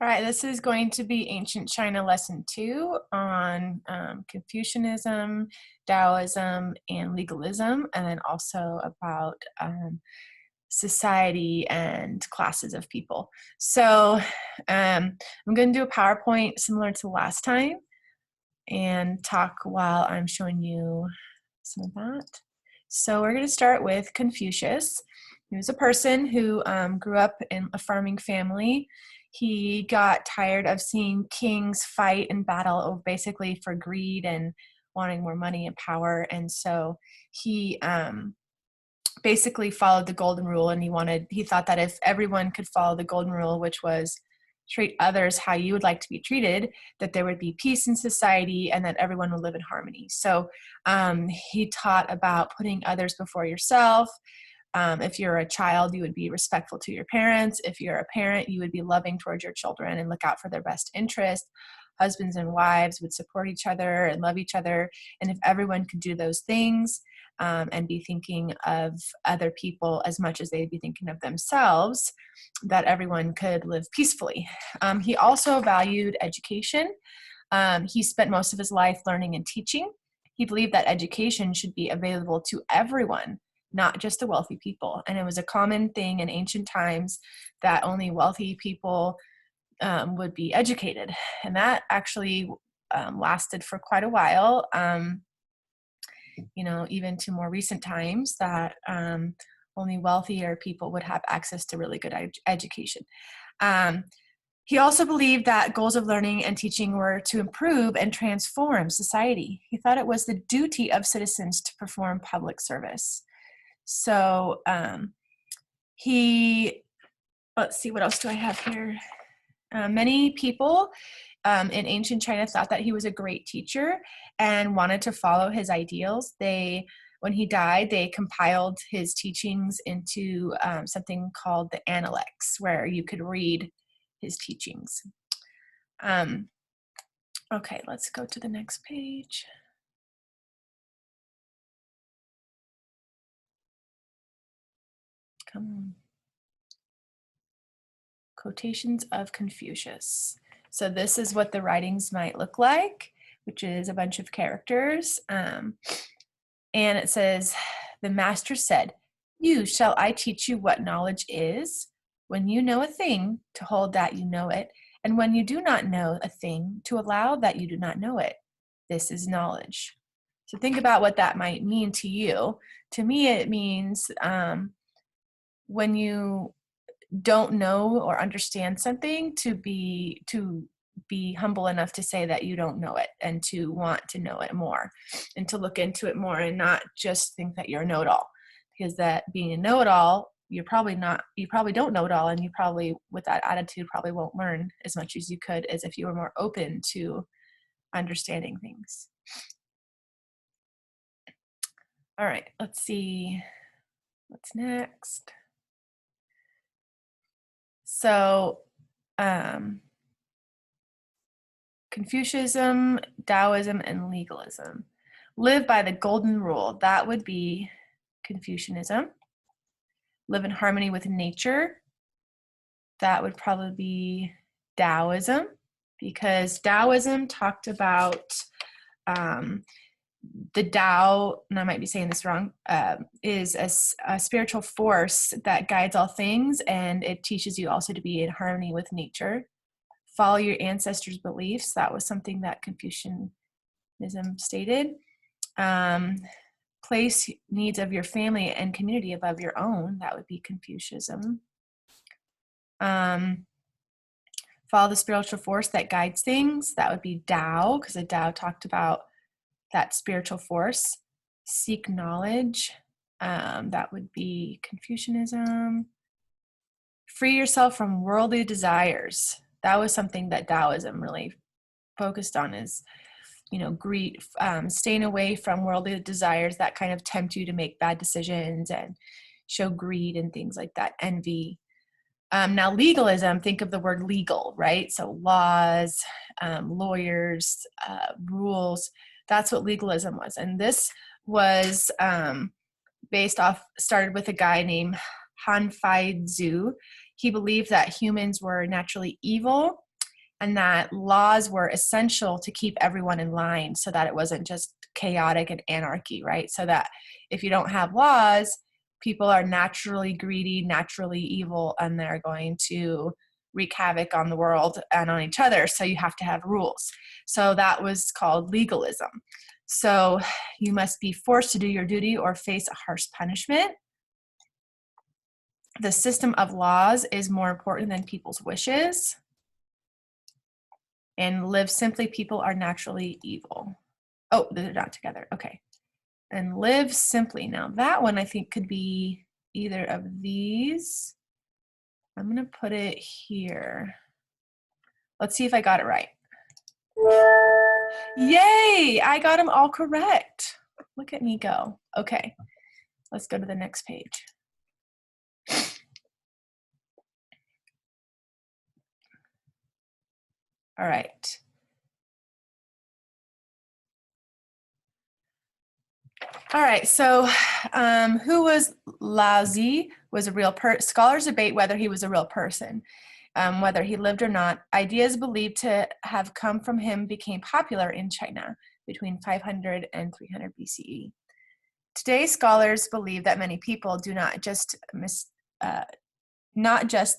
All right, this is going to be Ancient China Lesson 2 on Confucianism, Taoism, and legalism, and then also about society and classes of people. So I'm going to do a PowerPoint similar to last time and talk while I'm showing you some of that. So we're going to start with Confucius. He was a person who grew up in a farming family. He got tired of seeing kings fight and battle basically for greed and wanting more money and power. And so he basically followed the golden rule, and he thought that if everyone could follow the golden rule, which was treat others how you would like to be treated, that there would be peace in society and that everyone would live in harmony. So he taught about putting others before yourself. If you're a child, you would be respectful to your parents. If you're a parent, you would be loving towards your children and look out for their best interest. Husbands and wives would support each other and love each other. And if everyone could do those things and be thinking of other people as much as they'd be thinking of themselves, that everyone could live peacefully. He also valued education. He spent most of his life learning and teaching. He believed that education should be available to everyone, not just the wealthy people. And it was a common thing in ancient times that only wealthy people would be educated. And that actually lasted for quite a while, even to more recent times, that only wealthier people would have access to really good education. He also believed that goals of learning and teaching were to improve and transform society. He thought it was the duty of citizens to perform public service. So let's see, what else do I have here? Many people in ancient China thought that he was a great teacher and wanted to follow his ideals. When he died, they compiled his teachings into something called the Analects, where you could read his teachings. Okay, let's go to the next page. Come on. Quotations of Confucius. So this is what the writings might look like, which is a bunch of characters. And it says, the master said, "You, shall I teach you what knowledge is? When you know a thing, to hold that you know it, and when you do not know a thing, to allow that you do not know it. This is knowledge." So think about what that might mean to you. To me, it means when you don't know or understand something, to be humble enough to say that you don't know it, and to want to know it more, and to look into it more, and not just think that you're a know-it-all, because that being a know-it-all, you probably don't know it all, and you probably, with that attitude, probably won't learn as much as you could as if you were more open to understanding things. All right, let's see what's next. So Confucianism, Taoism, and legalism. Live by the golden rule. That would be Confucianism. Live in harmony with nature. That would probably be Taoism, because Taoism talked about the Tao, and I might be saying this wrong, is a spiritual force that guides all things, and it teaches you also to be in harmony with nature. Follow your ancestors' beliefs. That was something that Confucianism stated. Place needs of your family and community above your own. That would be Confucianism. Follow the spiritual force that guides things. That would be Tao, because the Tao talked about that spiritual force. Seek knowledge. That would be Confucianism. Free yourself from worldly desires. That was something that Taoism really focused on, is, greed, staying away from worldly desires that kind of tempt you to make bad decisions and show greed and things like that, envy. Now, legalism, think of the word legal, right? So laws, lawyers, rules, that's what legalism was. And this was started with a guy named Han Fai Zhu. He believed that humans were naturally evil and that laws were essential to keep everyone in line so that it wasn't just chaotic and anarchy, right? So that if you don't have laws, people are naturally greedy, naturally evil, and they're going to wreak havoc on the world and on each other. So you have to have rules. So that was called legalism. So you must be forced to do your duty or face a harsh punishment. The system of laws is more important than people's wishes. And live simply, people are naturally evil. Oh, they're not together. Okay. And live simply. Now that one I think could be either of these. I'm going to put it here. Let's see if I got it right. Yay! I got them all correct. Look at me go. Okay. Let's go to the next page. All right. All right, so who was Laozi? Was a real scholars debate whether he was a real person, whether he lived or not. Ideas believed to have come from him became popular in China between 500 and 300 BCE. Today, scholars believe that many people do not just the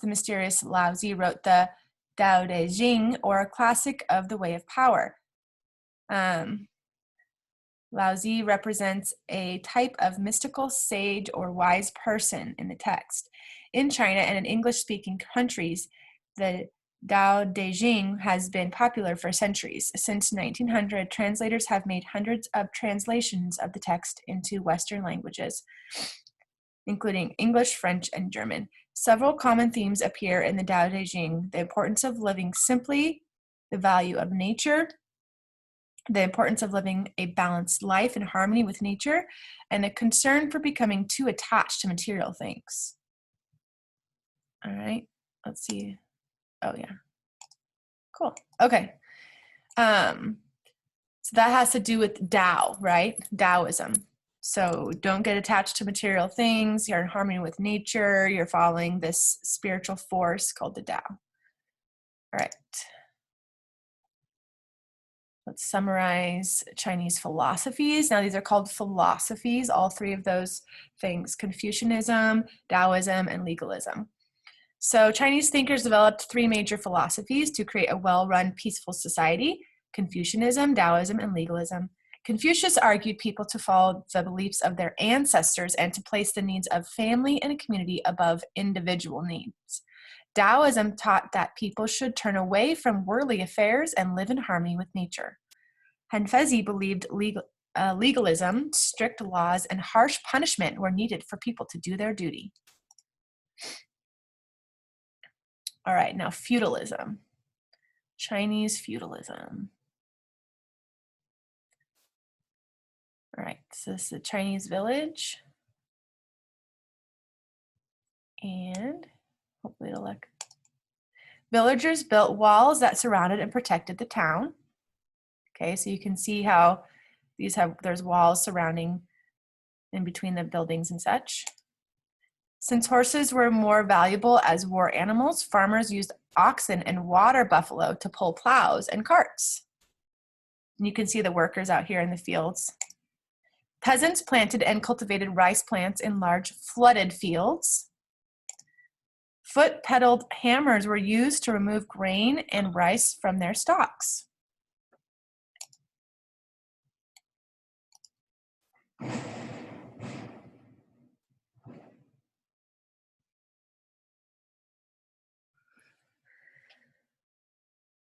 mysterious Laozi wrote the Tao Te Ching, or a classic of the way of power. Laozi represents a type of mystical sage or wise person in the text. In China and in English-speaking countries, the Tao Te Ching has been popular for centuries. Since 1900, translators have made hundreds of translations of the text into Western languages, including English, French, and German. Several common themes appear in the Tao Te Ching: the importance of living simply, the value of nature, the importance of living a balanced life in harmony with nature, and a concern for becoming too attached to material things. All right, let's see. Oh yeah, cool. Okay, so that has to do with Tao, right? Taoism. So don't get attached to material things. You're in harmony with nature. You're following this spiritual force called the Tao. All right. Let's summarize Chinese philosophies. Now, these are called philosophies, all three of those things: Confucianism, Taoism, and legalism. So Chinese thinkers developed three major philosophies to create a well-run, peaceful society: Confucianism, Taoism, and legalism. Confucius argued people to follow the beliefs of their ancestors and to place the needs of family and community above individual needs. Taoism taught that people should turn away from worldly affairs and live in harmony with nature. Hanfezi believed legalism, strict laws, and harsh punishment were needed for people to do their duty. All right, now feudalism. Chinese feudalism. All right, so this is a Chinese village. And hopefully it'll look. Villagers built walls that surrounded and protected the town. Okay, so you can see how there's walls surrounding in between the buildings and such. Since horses were more valuable as war animals, farmers used oxen and water buffalo to pull plows and carts. And you can see the workers out here in the fields. Peasants planted and cultivated rice plants in large flooded fields. Foot-pedaled hammers were used to remove grain and rice from their stalks.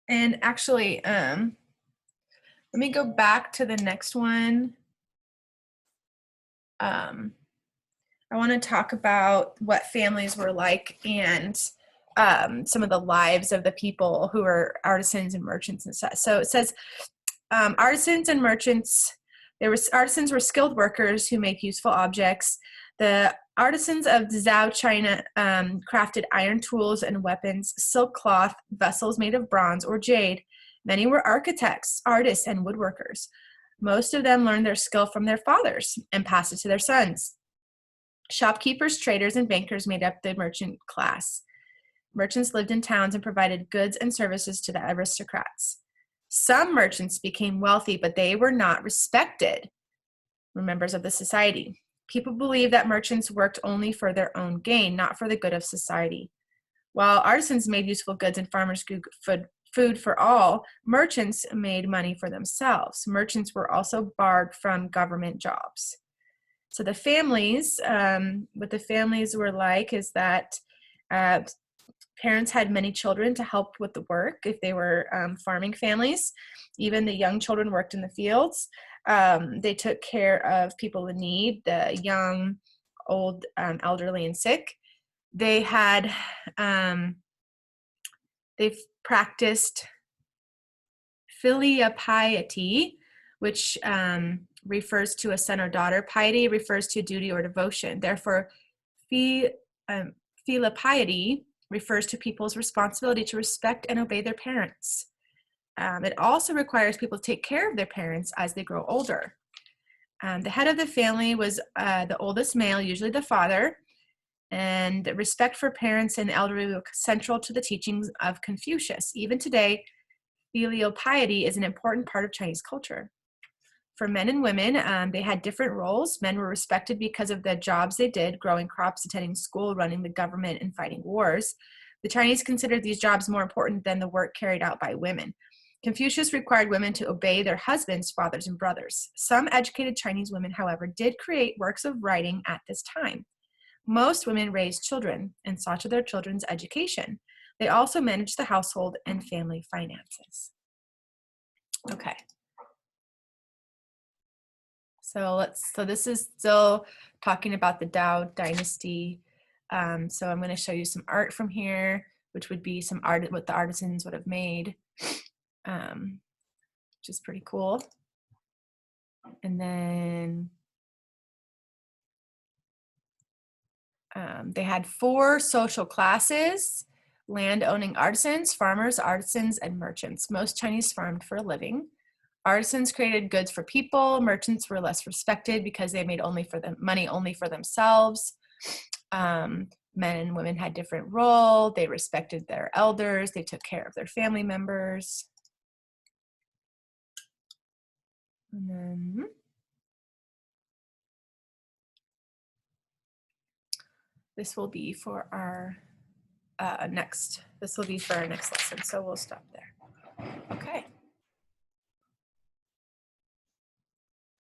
And actually, let me go back to the next one. I want to talk about what families were like and some of the lives of the people who were artisans and merchants and such. So it says, artisans and merchants, artisans were skilled workers who make useful objects. The artisans of Zhou, China, crafted iron tools and weapons, silk cloth, vessels made of bronze or jade. Many were architects, artists, and woodworkers. Most of them learned their skill from their fathers and passed it to their sons. Shopkeepers, traders, and bankers made up the merchant class. Merchants lived in towns and provided goods and services to the aristocrats. Some merchants became wealthy, but they were not respected members of the society. People believed that merchants worked only for their own gain, not for the good of society. While artisans made useful goods and farmers grew food for all, merchants made money for themselves. Merchants were also barred from government jobs. So the families, what the families were like is that parents had many children to help with the work if they were farming families. Even the young children worked in the fields. They took care of people in need, the young, old, elderly, and sick. They had, they've practiced filial piety, which refers to a son or daughter. Piety refers to duty or devotion. Therefore, filial piety refers to people's responsibility to respect and obey their parents. It also requires people to take care of their parents as they grow older. The head of the family was the oldest male, usually the father, and respect for parents and elderly were central to the teachings of Confucius. Even today, filial piety is an important part of Chinese culture. For men and women, they had different roles. Men were respected because of the jobs they did, growing crops, attending school, running the government, and fighting wars. The Chinese considered these jobs more important than the work carried out by women. Confucius required women to obey their husbands, fathers, and brothers. Some educated Chinese women, however, did create works of writing at this time. Most women raised children and saw to their children's education. They also managed the household and family finances. Okay. So this is still talking about the Dao dynasty. So I'm going to show you some art from here, which would be some art, what the artisans would have made, which is pretty cool. And then they had 4 social classes: land-owning artisans, farmers, artisans, and merchants. Most Chinese farmed for a living. Artisans created goods for people. Merchants were less respected because they made money only for themselves. Men and women had different role. They respected their elders. They took care of their family members. And then this will be for our next lesson. So we'll stop there. Okay.